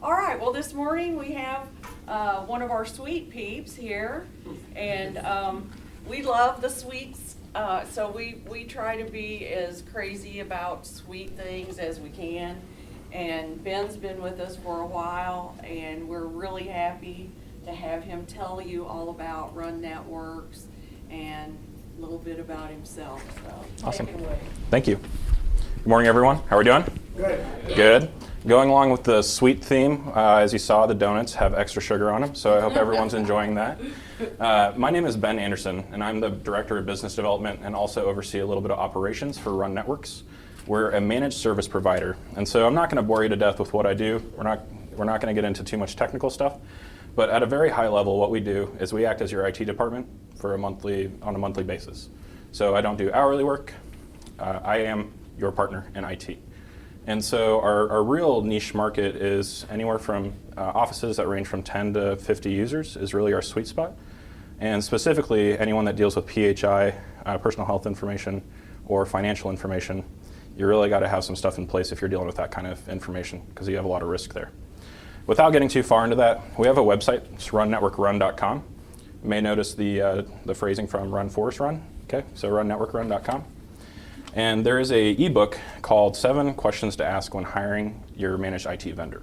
All right, well, this morning we have one of our sweet peeps here, and we love the sweets, so we try to be as crazy about sweet things as we can. And Ben's been with us for a while, and we're really happy to have him tell you all about Run Networks and a little bit about himself. So Awesome. Take it away. Thank you. Good morning, everyone. How are we doing? Good. Good. Going along with the sweet theme, as you saw, the donuts have extra sugar on them, so I hope everyone's enjoying that. My name is Ben Anderson, and I'm the Director of Business Development and also oversee a little bit of operations for Run Networks. We're a managed service provider, and so I'm not going to bore you to death with what I do. We're not going to get into too much technical stuff, but at a very high level, what we do is we act as your IT department on a monthly basis. So I don't do hourly work. I am your partner in IT. And so our real niche market is anywhere from offices that range from 10 to 50 users is really our sweet spot. And specifically, anyone that deals with PHI, personal health information, or financial information, you really got to have some stuff in place if you're dealing with that kind of information, because you have a lot of risk there. Without getting too far into that, we have a website. It's runnetworkrun.com. You may notice the phrasing from Run Forest Run. Okay, so runnetworkrun.com. And there is an ebook called 7 Questions to Ask When Hiring Your Managed IT Vendor.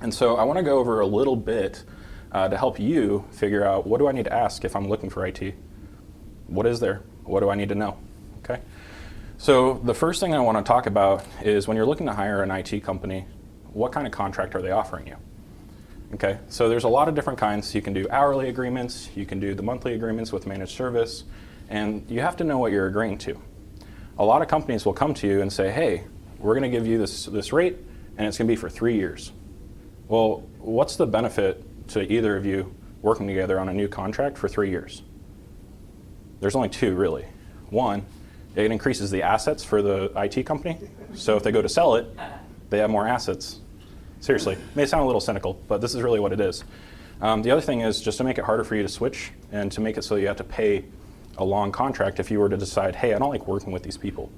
And so I want to go over a little bit to help you figure out, what do I need to ask if I'm looking for IT? What is there? What do I need to know? Okay. So the first thing I want to talk about is when you're looking to hire an IT company, what kind of contract are they offering you? Okay, so there's a lot of different kinds. You can do hourly agreements, you can do the monthly agreements with managed service, and you have to know what you're agreeing to. A lot of companies will come to you and say, hey, we're going to give you this rate, and it's going to be for 3 years. Well, what's the benefit to either of you working together on a new contract for 3 years? There's only two, really. One, it increases the assets for the IT company. So if they go to sell it, they have more assets. Seriously, it may sound a little cynical, but this is really what it is. The other thing is just to make it harder for you to switch and to make it so you have to pay a long contract if you were to decide, hey, I don't like working with these people.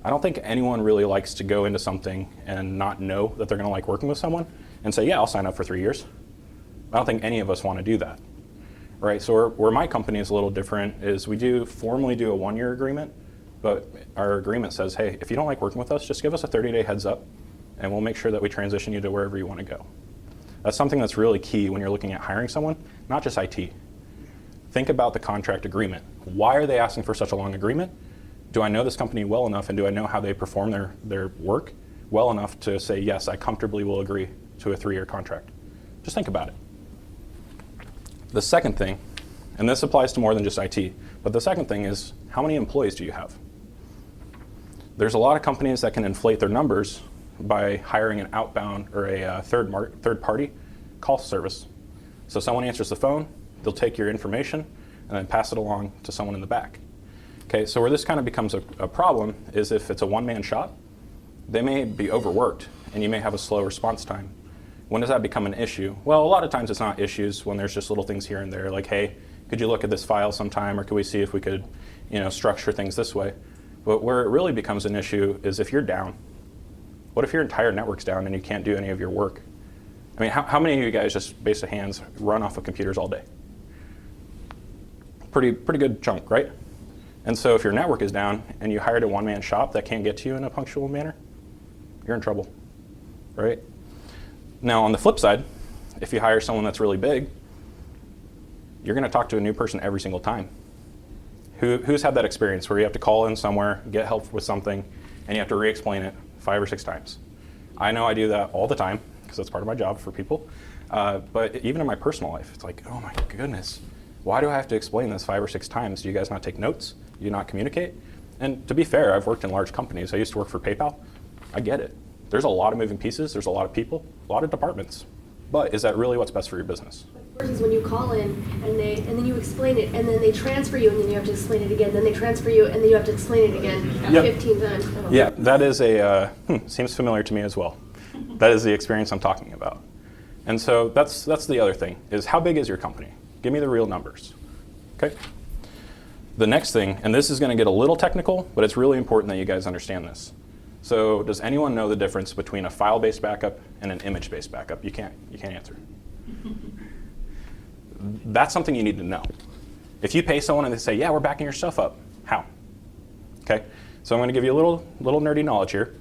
I don't think anyone really likes to go into something and not know that they're going to like working with someone and say, yeah, I'll sign up for 3 years. I don't think any of us want to do that. Right? So where my company is a little different is we do formally do a 1-year agreement, but our agreement says, hey, if you don't like working with us, just give us a 30-day heads up, and we'll make sure that we transition you to wherever you want to go. That's something that's really key when you're looking at hiring someone, not just IT. Think about the contract agreement. Why are they asking for such a long agreement? Do I know this company well enough, and do I know how they perform their work well enough to say, yes, I comfortably will agree to a 3-year contract? Just think about it. The second thing, and this applies to more than just IT, but the second thing is, how many employees do you have? There's a lot of companies that can inflate their numbers by hiring an outbound or a third-party call service. So someone answers the phone, they'll take your information and then pass it along to someone in the back. Okay, so where this kind of becomes a problem is if it's a one-man shop, they may be overworked and you may have a slow response time. When does that become an issue? Well, a lot of times it's not issues when there's just little things here and there, like, hey, could you look at this file sometime, or could we see if we could, structure things this way? But where it really becomes an issue is if you're down. What if your entire network's down and you can't do any of your work? I mean, how many of you guys, just base of hands, run off of computers all day? Pretty good chunk, right? And so if your network is down and you hired a one-man shop that can't get to you in a punctual manner, you're in trouble, right? Now, on the flip side, if you hire someone that's really big, you're going to talk to a new person every single time. Who's had that experience where you have to call in somewhere, get help with something, and you have to re-explain it 5 or 6 times? I know I do that all the time because that's part of my job for people. But even in my personal life, it's like, oh my goodness, why do I have to explain this 5 or 6 times? Do you guys not take notes? Do you not communicate? And to be fair, I've worked in large companies. I used to work for PayPal. I get it. There's a lot of moving pieces. There's a lot of people, a lot of departments. But is that really what's best for your business? Versus when you call in and then you explain it, and then they transfer you, and then you have to explain it again. Then they transfer you, and then you have to explain it again 15 times. Yeah, that is seems familiar to me as well. That is the experience I'm talking about. And so that's the other thing, is how big is your company? Give me the real numbers, okay? The next thing, and this is going to get a little technical, but it's really important that you guys understand this. So does anyone know the difference between a file-based backup and an image-based backup? You can't answer. That's something you need to know. If you pay someone and they say, yeah, we're backing your stuff up, how? Okay, so I'm going to give you a little nerdy knowledge here.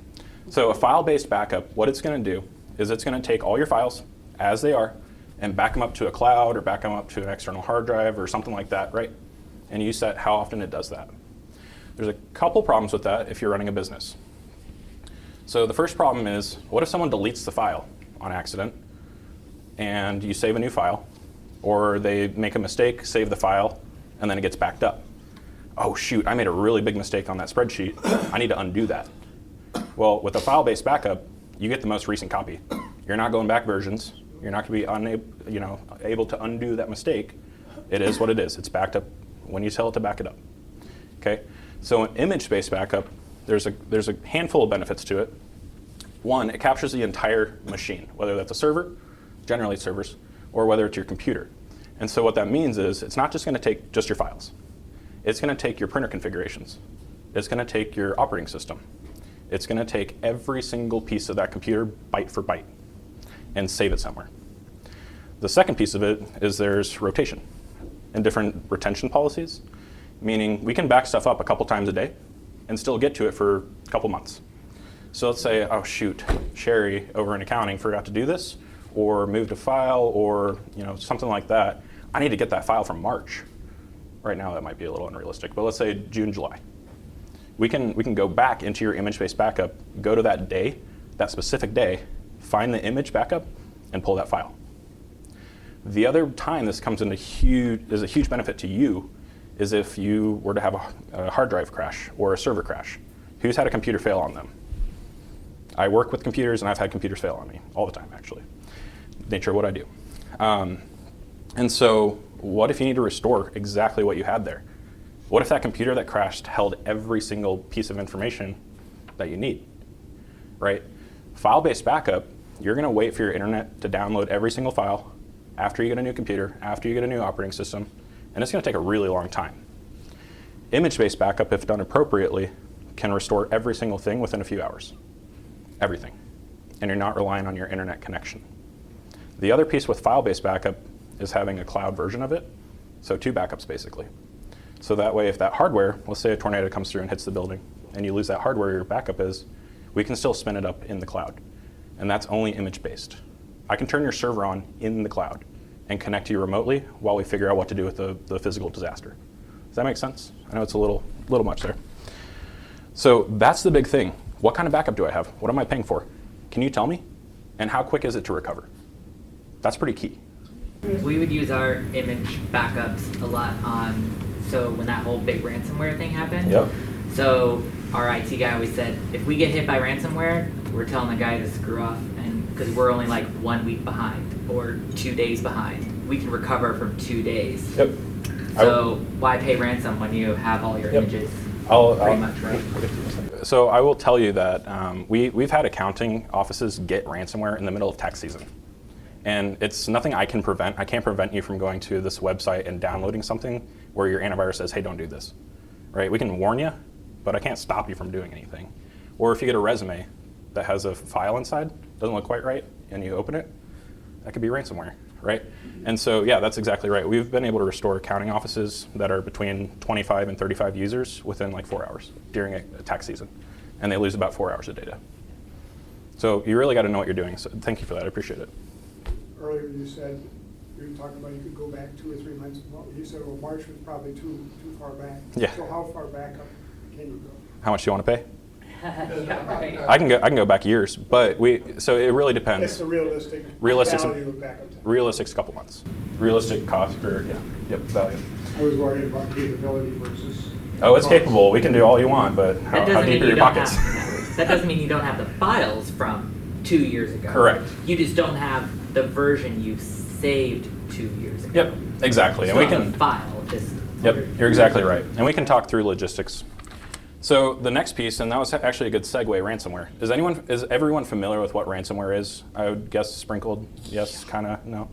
So a file-based backup, what it's going to do is it's going to take all your files as they are and back them up to a cloud or back them up to an external hard drive or something like that, right? And you set how often it does that. There's a couple problems with that if you're running a business. So the first problem is, what if someone deletes the file on accident and you save a new file, or they make a mistake, save the file, and then it gets backed up? Oh shoot, I made a really big mistake on that spreadsheet. I need to undo that. Well, with a file-based backup, you get the most recent copy. You're not going back versions. You're not going to be able to undo that mistake. It is what it is. It's backed up when you tell it to back it up. Okay? So an image-based backup, there's a handful of benefits to it. One, it captures the entire machine, whether that's a server, generally it's servers, or whether it's your computer. And so what that means is it's not just going to take just your files. It's going to take your printer configurations. It's going to take your operating system. It's going to take every single piece of that computer byte for byte and save it somewhere. The second piece of it is there's rotation and different retention policies, meaning we can back stuff up a couple times a day and still get to it for a couple months. So let's say, oh shoot, Sherry over in accounting forgot to do this, or moved a file, or something like that. I need to get that file from March. Right now that might be a little unrealistic, but let's say June, July. We can go back into your image-based backup, go to that day, that specific day, find the image backup, and pull that file. The other time this comes into is a huge benefit to you is if you were to have a hard drive crash or a server crash. Who's had a computer fail on them? I work with computers, and I've had computers fail on me all the time, actually. Nature of what I do. And so what if you need to restore exactly what you had there? What if that computer that crashed held every single piece of information that you need, right? File-based backup, you're going to wait for your internet to download every single file after you get a new computer, after you get a new operating system, and it's going to take a really long time. Image-based backup, if done appropriately, can restore every single thing within a few hours. Everything. And you're not relying on your internet connection. The other piece with file-based backup is having a cloud version of it, so 2 backups basically. So that way, if that hardware, let's say a tornado comes through and hits the building, and you lose that hardware your backup is, we can still spin it up in the cloud. And that's only image-based. I can turn your server on in the cloud and connect to you remotely while we figure out what to do with the physical disaster. Does that make sense? I know it's a little much there. So that's the big thing. What kind of backup do I have? What am I paying for? Can you tell me? And how quick is it to recover? That's pretty key. We would use our image backups a lot so when that whole big ransomware thing happened. Yep. So our IT guy always said, if we get hit by ransomware, we're telling the guy to screw off, and because we're only like 1 week behind or 2 days behind. We can recover from 2 days. Yep. So why pay ransom when you have all your images pretty much right? So I will tell you that we've had accounting offices get ransomware in the middle of tax season. And it's nothing I can prevent. I can't prevent you from going to this website and downloading something where your antivirus says, hey, don't do this. Right? We can warn you, but I can't stop you from doing anything. Or if you get a resume that has a file inside, doesn't look quite right, and you open it, that could be ransomware, right? And so, yeah, that's exactly right. We've been able to restore accounting offices that are between 25 and 35 users within like 4 hours during a tax season. And they lose about 4 hours of data. So you really got to know what you're doing. So thank you for that. I appreciate it. Earlier you said, you were talking about you could go back 2 or 3 months. Well, you said, well, March was probably too far back. Yeah. So how far back up can you go? How much do you want to pay? Yeah, right. I can go back years, but so it really depends. It's the realistic Realistic- value of backup time. Realistic's a couple months. Realistic cost or value. I was worried about capability versus. Oh, it's cost. capable. We can do all you want, but how That doesn't deep mean are you your don't pockets? have. That doesn't mean you don't have the files from 2 years ago. Correct. You just don't have the version you saved 2 years ago. Yep, exactly. And we can. The file just. Yep, you're exactly right. And we can talk through logistics. So the next piece, and that was actually a good segue, ransomware. Is everyone familiar with what ransomware is? I would guess sprinkled, yes, kind of, no.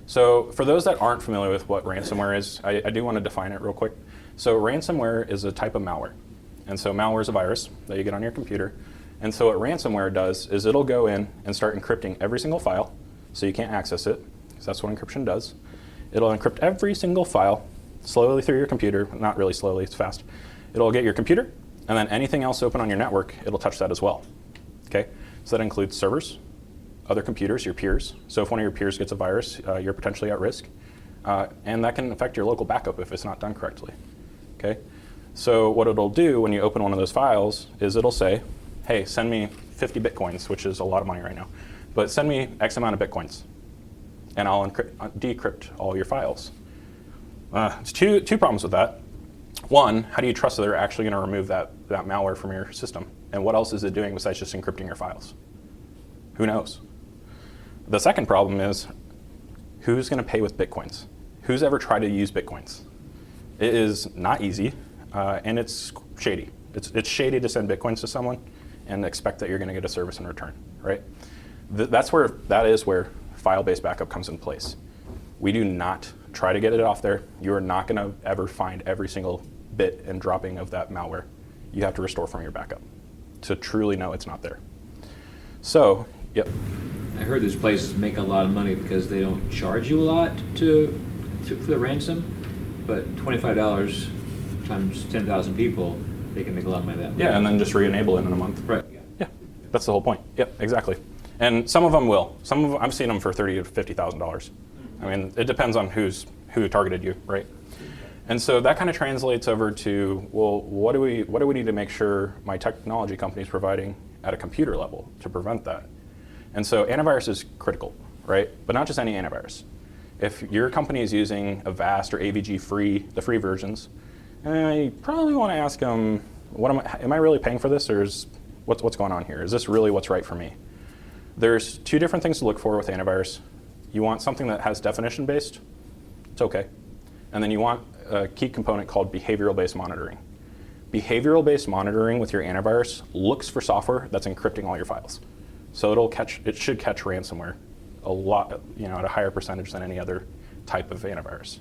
So for those that aren't familiar with what ransomware is, I do want to define it real quick. So ransomware is a type of malware. And so malware is a virus that you get on your computer, And so what ransomware does is it'll go in and start encrypting every single file, so you can't access it, because that's what encryption does. It'll encrypt every single file slowly through your computer, not really slowly, it's fast. It'll get your computer, and then anything else open on your network, it'll touch that as well. Okay? So that includes servers, other computers, your peers. So if one of your peers gets a virus, you're potentially at risk. And that can affect your local backup if it's not done correctly. Okay? So what it'll do when you open one of those files is it'll say, hey, send me 50 Bitcoins, which is a lot of money right now, but send me X amount of Bitcoins, and I'll decrypt all your files. There's two problems with that. One, how do you trust that they're actually going to remove that malware from your system? And what else is it doing besides just encrypting your files? Who knows? The second problem is, who's going to pay with Bitcoins? Who's ever tried to use Bitcoins? It is not easy, and it's shady. It's shady to send Bitcoins to someone and expect that you're going to get a service in return, right? That is where file-based backup comes in place. We do not try to get it off there. You are not going to ever find every single bit and dropping of that malware. You have to restore from your backup to truly know it's not there. So, yep. I heard these places make a lot of money because they don't charge you a lot for the ransom, but $25 times 10,000 people, they can make a lot of money that way. Yeah, and then just re-enable it in a month. Right. Yeah, that's the whole point. Yep, exactly. And some of them will. Some of them, I've seen them for $30,000 to $50,000. I mean, it depends on who targeted you, right? And so that kind of translates over to, well, what do we need to make sure my technology company is providing at a computer level to prevent that? And so antivirus is critical, right? But not just any antivirus. If your company is using Avast or AVG free, the free versions, you probably want to ask them, am I really paying for this, or what's going on here? Is this really what's right for me? There's two different things to look for with antivirus. You want something that has definition-based, it's okay. And then you want a key component called behavioral-based monitoring. Behavioral-based monitoring with your antivirus looks for software that's encrypting all your files. So it should catch ransomware a lot, at a higher percentage than any other type of antivirus.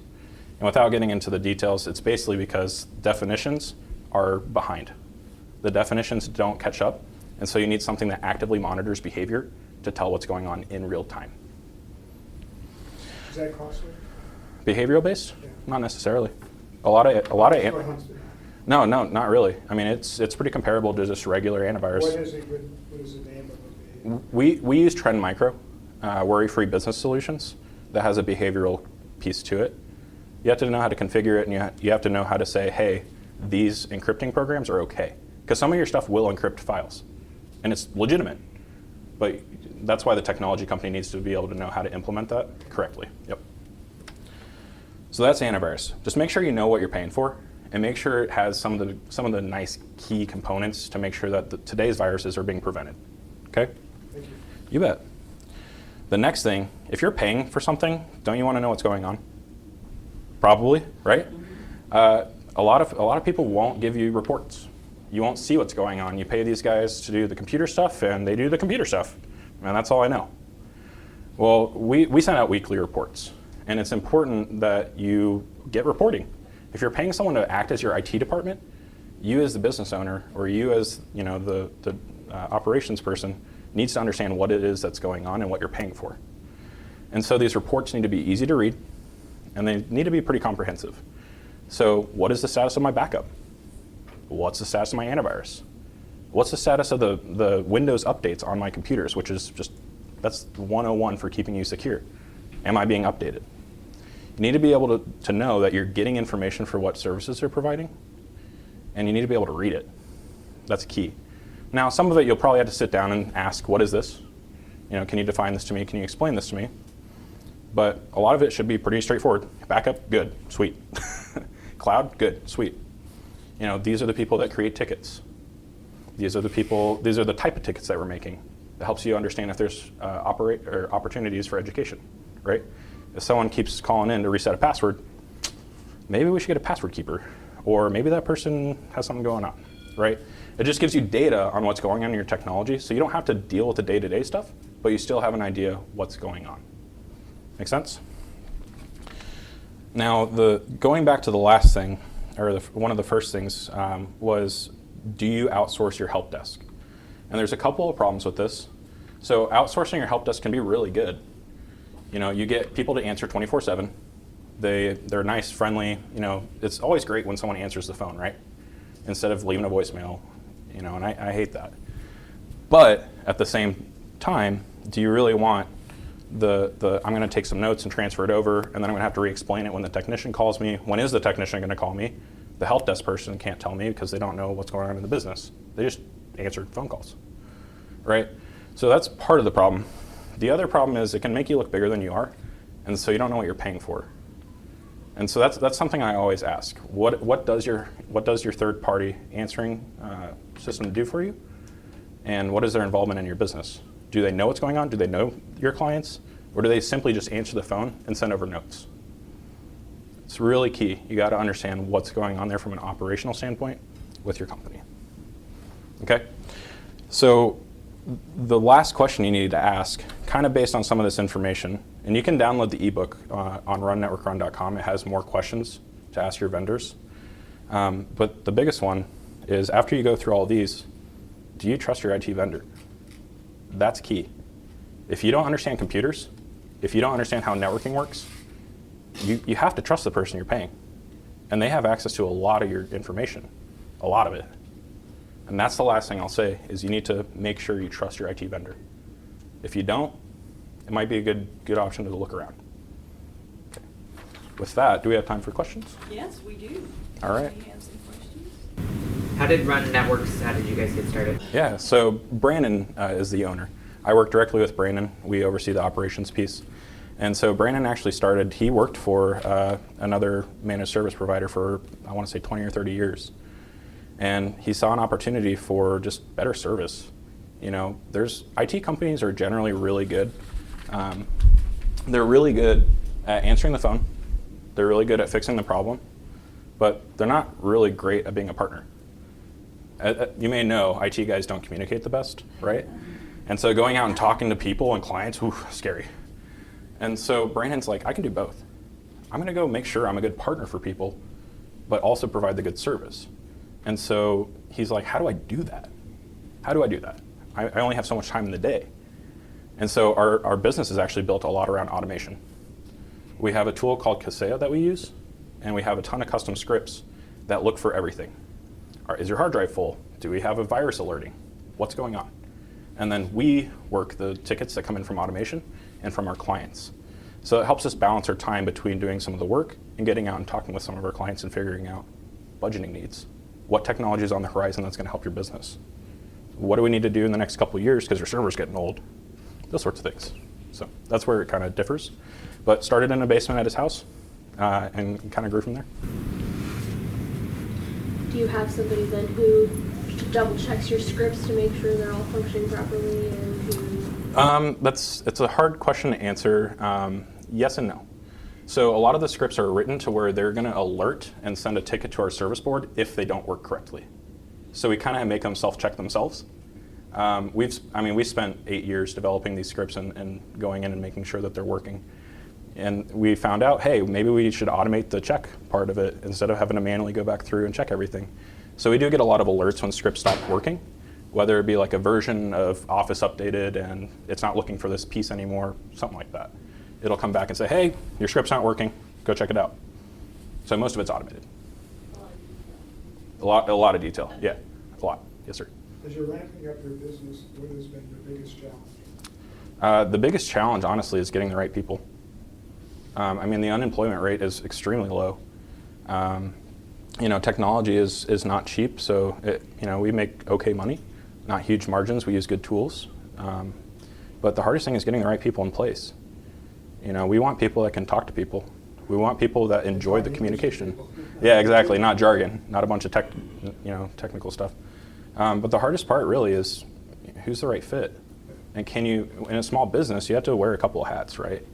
And without getting into the details, it's basically because definitions are behind. The definitions don't catch up, and so you need something that actively monitors behavior to tell what's going on in real time. Is that costly? Behavioral based? Yeah. Not necessarily. A lot of For Huntsman. No, not really. I mean, it's pretty comparable to just regular antivirus. What is the name of it? We use Trend Micro, worry-free business solutions, that has a behavioral piece to it. You have to know how to configure it, and you have to know how to say, hey, these encrypting programs are okay. Because some of your stuff will encrypt files, and it's legitimate. But that's why the technology company needs to be able to know how to implement that correctly. Yep. So that's antivirus. Just make sure you know what you're paying for, and make sure it has some of the nice key components to make sure that today's viruses are being prevented. Okay? Thank you. You bet. The next thing, if you're paying for something, don't you want to know what's going on? Probably, right? A lot of people won't give you reports. You won't see what's going on. You pay these guys to do the computer stuff, and they do the computer stuff. And that's all I know. Well, we send out weekly reports, and it's important that you get reporting. If you're paying someone to act as your IT department, you as the business owner, or you as the operations person, needs to understand what it is that's going on and what you're paying for. And so these reports need to be easy to read, and they need to be pretty comprehensive. So what is the status of my backup? What's the status of my antivirus? What's the status of the Windows updates on my computers, which is that's 101 for keeping you secure. Am I being updated? You need to be able to know that you're getting information for what services they're providing, and you need to be able to read it. That's key. Now, some of it you'll probably have to sit down and ask, what is this? Can you define this to me? Can you explain this to me? But a lot of it should be pretty straightforward. Backup, good, sweet. Cloud, good, sweet. These are the people that create tickets. These are the type of tickets that we're making. That helps you understand if there's opportunities for education, right? If someone keeps calling in to reset a password, maybe we should get a password keeper, or maybe that person has something going on, right? It just gives you data on what's going on in your technology, so you don't have to deal with the day-to-day stuff, but you still have an idea what's going on. Make sense? Now, going back to the last thing, or one of the first things, was, do you outsource your help desk? And there's a couple of problems with this. So outsourcing your help desk can be really good. You know, you get people to answer 24/7. They're nice, friendly. You know, it's always great when someone answers the phone, right? Instead of leaving a voicemail. You know, and I hate that. But at the same time, do you really want the I'm going to take some notes and transfer it over, and then I'm going to have to re-explain it when the technician calls me? When is the technician going to call me? The help desk person can't tell me because they don't know what's going on in the business. They just answered phone calls, right? So that's part of the problem. The other problem is it can make you look bigger than you are, and so you don't know what you're paying for. And so that's something I always ask. What does your third-party answering system do for you? And what is their involvement in your business? Do they know what's going on? Do they know your clients? Or do they simply just answer the phone and send over notes? It's really key. You got to understand what's going on there from an operational standpoint with your company. Okay? So the last question you need to ask, kind of based on some of this information, and you can download the ebook on runnetworkrun.com. It has more questions to ask your vendors. But the biggest one is, after you go through all these, do you trust your IT vendor? That's key. If you don't understand computers, if you don't understand how networking works, you have to trust the person you're paying. And they have access to a lot of your information, a lot of it. And that's the last thing I'll say, is you need to make sure you trust your IT vendor. If you don't, it might be a good option to look around. Okay. With that, do we have time for questions? Yes, we do. All right. We have some questions. How did Run Networks, how did you guys get started? Yeah, so Brandon is the owner. I work directly with Brandon. We oversee the operations piece. And so Brandon actually started, he worked for another managed service provider for, I want to say 20 or 30 years. And he saw an opportunity for just better service. You know, IT companies are generally really good. They're really good at answering the phone. They're really good at fixing the problem, but they're not really great at being a partner. You may know IT guys don't communicate the best, right? And so going out and talking to people and clients, scary. And so Brandon's like, I can do both. I'm going to go make sure I'm a good partner for people, but also provide the good service. And so he's like, how do I do that? How do I do that? I only have so much time in the day. And so our business is actually built a lot around automation. We have a tool called Kaseya that we use, and we have a ton of custom scripts that look for everything. Is your hard drive full? Do we have a virus alerting? What's going on? And then we work the tickets that come in from automation and from our clients. So it helps us balance our time between doing some of the work and getting out and talking with some of our clients and figuring out budgeting needs. What technology is on the horizon that's going to help your business? What do we need to do in the next couple of years because your server's getting old? Those sorts of things. So that's where it kind of differs. But started in a basement at his house and kind of grew from there. Do you have somebody then who double checks your scripts to make sure they're all functioning properly and who? It's a hard question to answer. Yes and no. So a lot of the scripts are written to where they're going to alert and send a ticket to our service board if they don't work correctly. So we kind of make them self-check themselves. We spent 8 years developing these scripts and going in and making sure that they're working. And we found out, hey, maybe we should automate the check part of it instead of having to manually go back through and check everything. So we do get a lot of alerts when scripts stop working, whether it be like a version of Office updated and it's not looking for this piece anymore, something like that. It'll come back and say, hey, your script's not working, go check it out. So most of it's automated. A lot of detail, yeah, a lot, yes sir. As you're ramping up your business, what has been your biggest challenge? The biggest challenge, honestly, is getting the right people. The unemployment rate is extremely low. Technology is not cheap, so we make okay money, not huge margins. We use good tools, but the hardest thing is getting the right people in place. We want people that can talk to people. We want people that enjoy the communication. Yeah, exactly. Not jargon, not a bunch of technical stuff. But the hardest part really is who's the right fit. And can you, in a small business, you have to wear a couple of hats, right?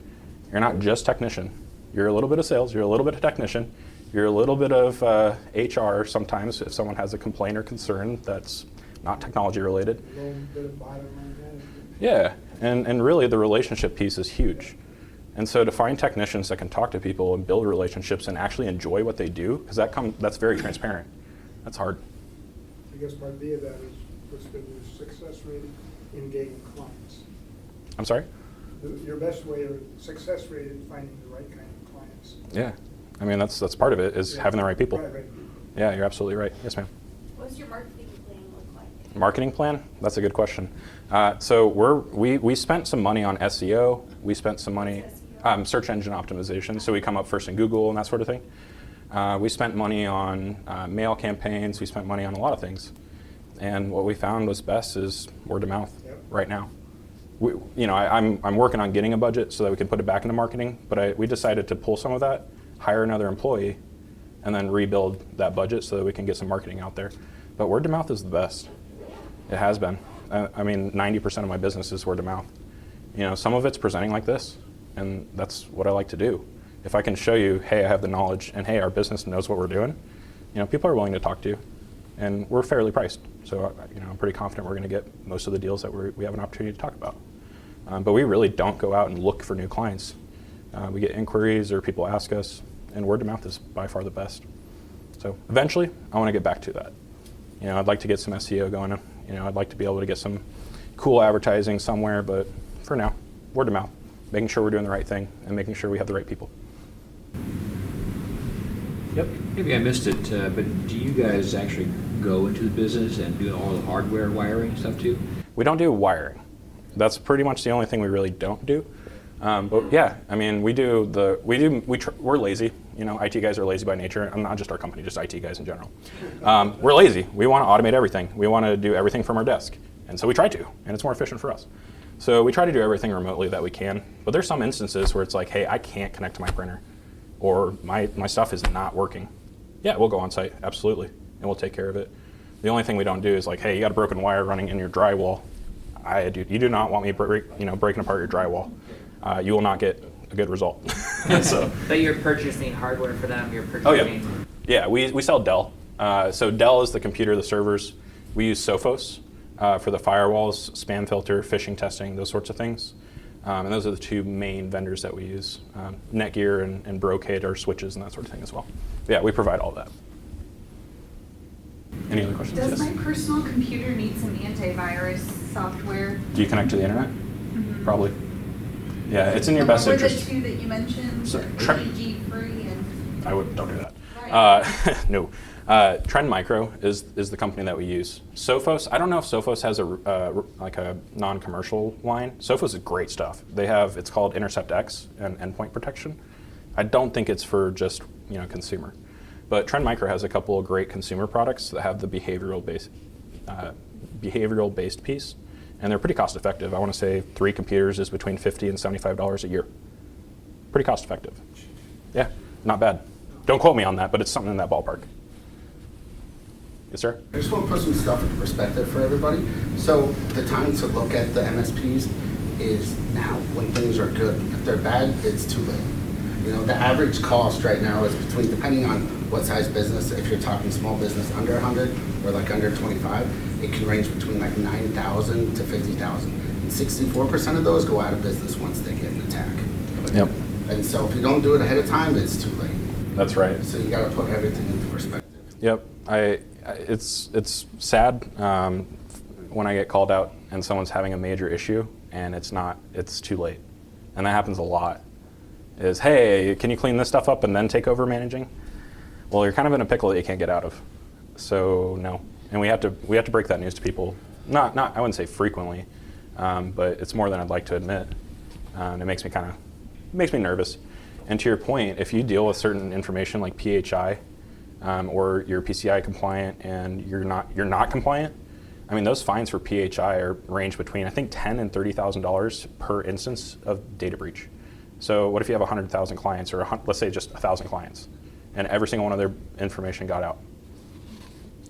You're not just technician. You're a little bit of sales. You're a little bit of technician. You're a little bit of HR sometimes if someone has a complaint or concern that's not technology related. A little bit of bottom line management. Yeah, and really the relationship piece is huge. And so to find technicians that can talk to people and build relationships and actually enjoy what they do, because that's very transparent. That's hard. I guess part B of that is what's been your success rate in gaining clients? I'm sorry? Your best way of success rate in finding the right kind of clients. Yeah. I mean, that's part of it, is having the right people. Right. Yeah, you're absolutely right. Yes, ma'am. What does your marketing plan look like? Marketing plan? That's a good question. So we spent some money on SEO. We spent some money, search engine optimization. So we come up first in Google and that sort of thing. We spent money on mail campaigns. We spent money on a lot of things. And what we found was best is word of mouth right now. I'm working on getting a budget so that we can put it back into marketing, but we decided to pull some of that, hire another employee, and then rebuild that budget so that we can get some marketing out there. But word of mouth is the best. It has been. I mean, 90% of my business is word of mouth. Some of it's presenting like this, and that's what I like to do. If I can show you, hey, I have the knowledge, and hey, our business knows what we're doing, people are willing to talk to you, and we're fairly priced. So, I'm pretty confident we're going to get most of the deals that we have an opportunity to talk about. But we really don't go out and look for new clients. We get inquiries or people ask us, and word of mouth is by far the best. So eventually, I want to get back to that. I'd like to get some SEO going. I'd like to be able to get some cool advertising somewhere, but for now, word of mouth, making sure we're doing the right thing and making sure we have the right people. Yep. Maybe I missed it, but do you guys actually go into the business and do all the hardware wiring stuff too? We don't do wiring. That's pretty much the only thing we really don't do. But yeah, I mean, we're lazy. IT guys are lazy by nature. I'm not just our company, just IT guys in general. We're lazy. We want to automate everything. We want to do everything from our desk. And so we try to, and it's more efficient for us. So we try to do everything remotely that we can. But there's some instances where it's like, hey, I can't connect to my printer, or my stuff is not working. Yeah, we'll go on site, absolutely, and we'll take care of it. The only thing we don't do is like, hey, you got a broken wire running in your drywall. You do not want me breaking apart your drywall. You will not get a good result. So, But you're purchasing hardware for them. You're purchasing. Oh yeah. Yeah, we sell Dell. So Dell is the computer, the servers. We use Sophos for the firewalls, spam filter, phishing testing, those sorts of things. And those are the two main vendors that we use. Netgear and Brocade are switches and that sort of thing as well. But yeah, we provide all that. Any other questions? Does Yes. my personal computer need some antivirus software? Do you connect to the internet? Mm-hmm. Probably. Yeah, it's in your best What were interest. the two that you mentioned? So, AEG free and. Don't do that. Right. No. Trend Micro is the company that we use. Sophos, I don't know if Sophos has a non-commercial line. Sophos is great stuff. It's called Intercept X and endpoint protection. I don't think it's for just consumer. But Trend Micro has a couple of great consumer products that have the behavioral based piece, and they're pretty cost effective. I want to say 3 computers is between $50 and $75 a year. Pretty cost effective. Yeah, not bad. Don't quote me on that, but it's something in that ballpark. Yes, sir? I just want to put some stuff into perspective for everybody. So the time to look at the MSPs is now, when things are good. If they're bad, it's too late. The average cost right now is depending on what size business, if you're talking small business under 100 or like under 25, it can range between like 9,000 to 50,000. And 64% of those go out of business once they get an attack. Yep. And so if you don't do it ahead of time, it's too late. That's right. So you got to put everything into perspective. Yep. It's sad when I get called out and someone's having a major issue and it's too late. And that happens a lot. Is, hey, can you clean this stuff up and then take over managing? Well, you're kind of in a pickle that you can't get out of. So no. And we have to break that news to people. Not I wouldn't say frequently, but it's more than I'd like to admit. It makes me nervous. And to your point, if you deal with certain information like PHI, or you're PCI compliant and you're not compliant, I mean, those fines for PHI range between, I think, $10,000 and $30,000 per instance of data breach. So what if you have 100,000 clients, or let's say just 1,000 clients, and every single one of their information got out?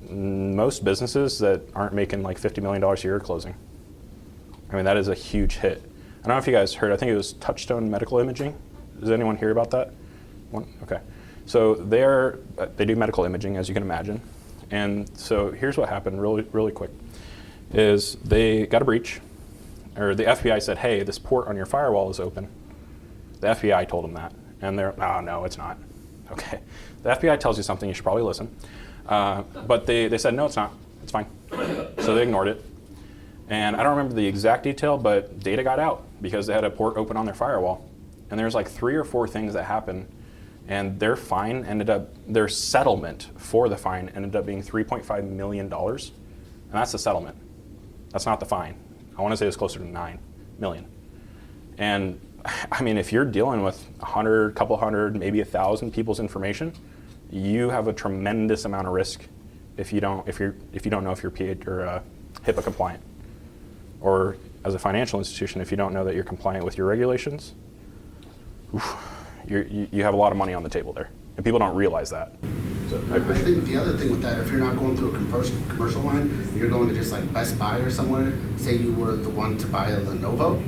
Most businesses that aren't making like $50 million a year are closing. I mean, that is a huge hit. I don't know if you guys heard, I think it was Touchstone Medical Imaging. Does anyone hear about that? Okay. So they do medical imaging, as you can imagine. And so here's what happened really, really quick, is they got a breach, or the FBI said, hey, this port on your firewall is open. The FBI told them that, and they're, oh, no, it's not. Okay. The FBI tells you something, you should probably listen. But they said, no, it's not. It's fine. So they ignored it. And I don't remember the exact detail, but data got out because they had a port open on their firewall. And there's like 3 or 4 things that happened, and their settlement for the fine ended up being $3.5 million. And that's the settlement. That's not the fine. I want to say it's closer to 9 million. And I mean, if you're dealing with 100, couple hundred, maybe 1,000 people's information, you have a tremendous amount of risk if you don't know if you're HIPAA compliant, or as a financial institution, if you don't know that you're compliant with your regulations. You have a lot of money on the table there, and people don't realize that. So I think the other thing with that, if you're not going through a commercial line, you're going to just like Best Buy or somewhere, say you were the one to buy a Lenovo,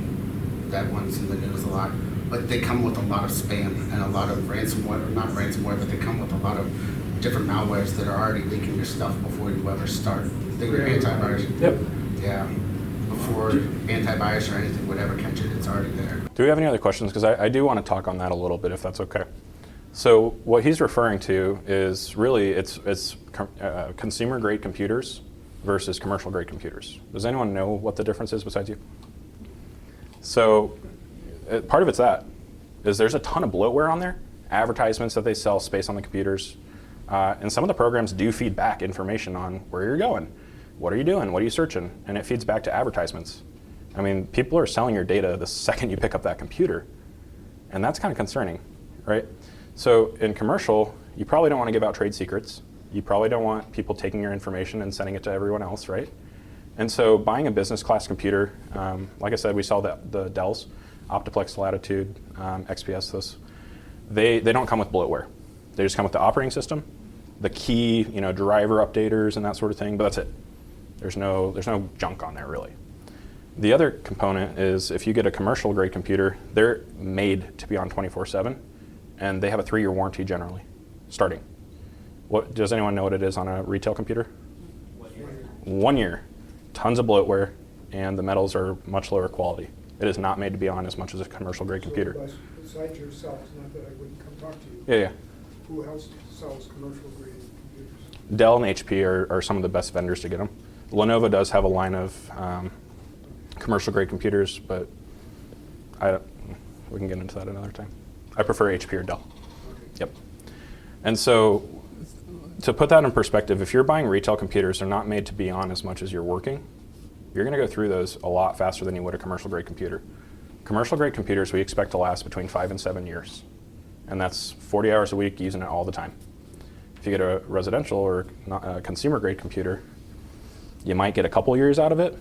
that one's in the news a lot, but they come with a lot of spam and a lot of ransomware, not ransomware, but they come with a lot of different malwares that are already leaking your stuff before you ever start. Think of antivirus. Yep. Yeah. Before antivirus or anything would ever catch it, it's already there. Do we have any other questions? Because I do want to talk on that a little bit, if that's okay. So what he's referring to is really it's consumer-grade computers versus commercial-grade computers. Does anyone know what the difference is besides you? So part of it's there's a ton of bloatware on there, advertisements that they sell, space on the computers, and some of the programs do feed back information on where you're going, what are you doing, what are you searching, and it feeds back to advertisements. I mean, people are selling your data the second you pick up that computer, and that's kind of concerning, right? So in commercial, you probably don't want to give out trade secrets. You probably don't want people taking your information and sending it to everyone else, right? And so buying a business class computer, like I said, we saw the Dells, Optiplex, Latitude, XPS, those. They don't come with bloatware. They just come with the operating system, the key, driver updaters and that sort of thing, but that's it. There's no junk on there really. The other component is if you get a commercial grade computer, they're made to be on 24/7, and they have a 3-year warranty generally, starting. Does anyone know what it is on a retail computer? 1 year. 1 year. Tons of bloatware, and the metals are much lower quality. It is not made to be on as much as a commercial grade computer. So besides yourselves, not that I wouldn't come talk to you. Yeah. Who else sells commercial grade computers? Dell and HP are some of the best vendors to get them. Lenovo does have a line of commercial grade computers, but we can get into that another time. I prefer HP or Dell. Okay. Yep. And so to put that in perspective, if you're buying retail computers, they're not made to be on as much as you're working. You're going to go through those a lot faster than you would a commercial grade computer. Commercial grade computers we expect to last between 5 and 7 years. And that's 40 hours a week using it all the time. If you get a residential or a consumer grade computer, you might get a couple years out of it,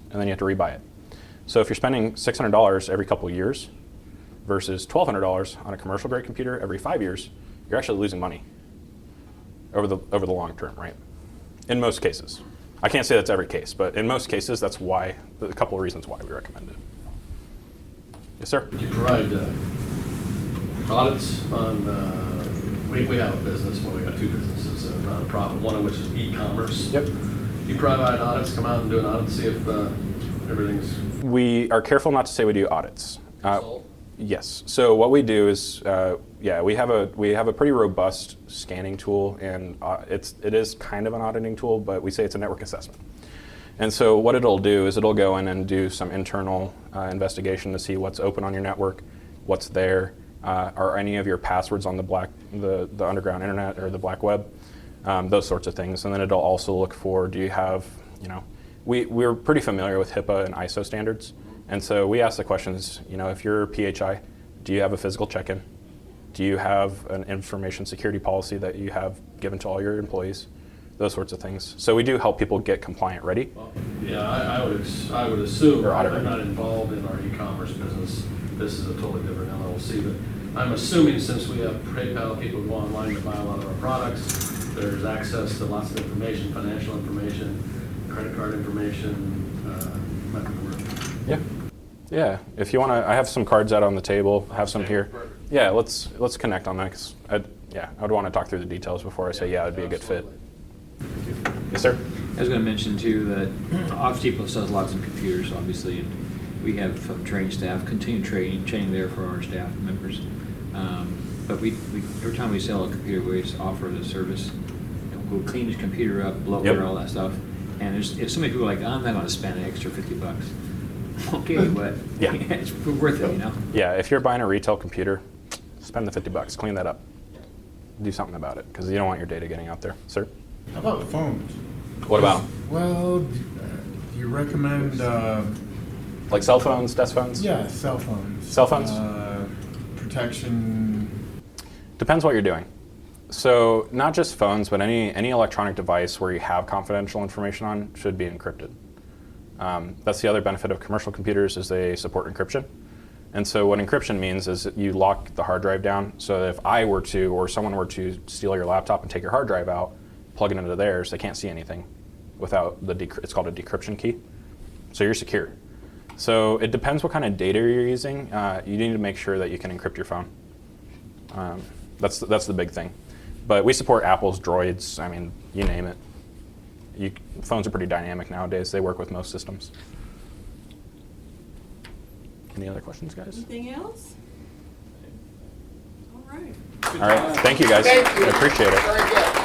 and then you have to rebuy it. So if you're spending $600 every couple years versus $1,200 on a commercial grade computer every 5 years, you're actually losing money over the long term, right? In most cases. I can't say that's every case, but in most cases, that's why, a couple of reasons why we recommend it. Yes, sir? You provide audits on, we have a business, well, we got 2 businesses, a nonprofit, one of which is e-commerce. Yep. You provide audits, come out and do an audit, see if everything's We are careful not to say we do audits. sold. Yes. So what we do is, we have a pretty robust scanning tool, and it is kind of an auditing tool, but we say it's a network assessment. And so what it'll do is it'll go in and do some internal investigation to see what's open on your network, what's there, are any of your passwords on the underground internet or the black web, those sorts of things. And then it'll also look for, do you have, we're pretty familiar with HIPAA and ISO standards. And so we ask the questions, if you're PHI, do you have a physical check-in? Do you have an information security policy that you have given to all your employees? Those sorts of things. So we do help people get compliant ready. Well, yeah, I would assume, Or audit I'm not involved in our e-commerce business, this is a totally different LLC, but I'm assuming since we have PayPal, people go online to buy a lot of our products, there's access to lots of information, financial information, credit card information, Yeah. Yeah. If you want to, I have some cards out on the table. I have some here. Perfect. Yeah. Let's connect on that. 'Cause I'd want to talk through the details before I say it'd be a good fit. Yes, sir. I was going to mention too that Office Depot sells lots of computers, obviously, and we have trained staff, continued training there for our staff members. But we every time we sell a computer, we just offer the service. We'll clean the computer up, bloatware, all that stuff. And there's so many people like, I'm not gonna spend an extra $50. Okay, but Yeah. it's worth it, you know? Yeah, if you're buying a retail computer, spend the $50, clean that up. Do something about it, because you don't want your data getting out there. Sir? How about phones? What about 'em? Well, do you recommend, Like cell phones, desk phones? yeah, cell phones? Cell phones? Protection. Depends what you're doing. So not just phones, but any electronic device where you have confidential information on should be encrypted. That's the other benefit of commercial computers is they support encryption. And so what encryption means is that you lock the hard drive down. So if I were to, or someone were to steal your laptop and take your hard drive out, plug it into theirs, they can't see anything without it's called a decryption key. So you're secure. So it depends what kind of data you're using. You need to make sure that you can encrypt your phone. That's the big thing. But we support Apple's Droids. I mean, you name it. Phones are pretty dynamic nowadays. They work with most systems. Any other questions, guys? Anything else? All right. All right. Thank you, guys. Thank you. I appreciate it. Very good.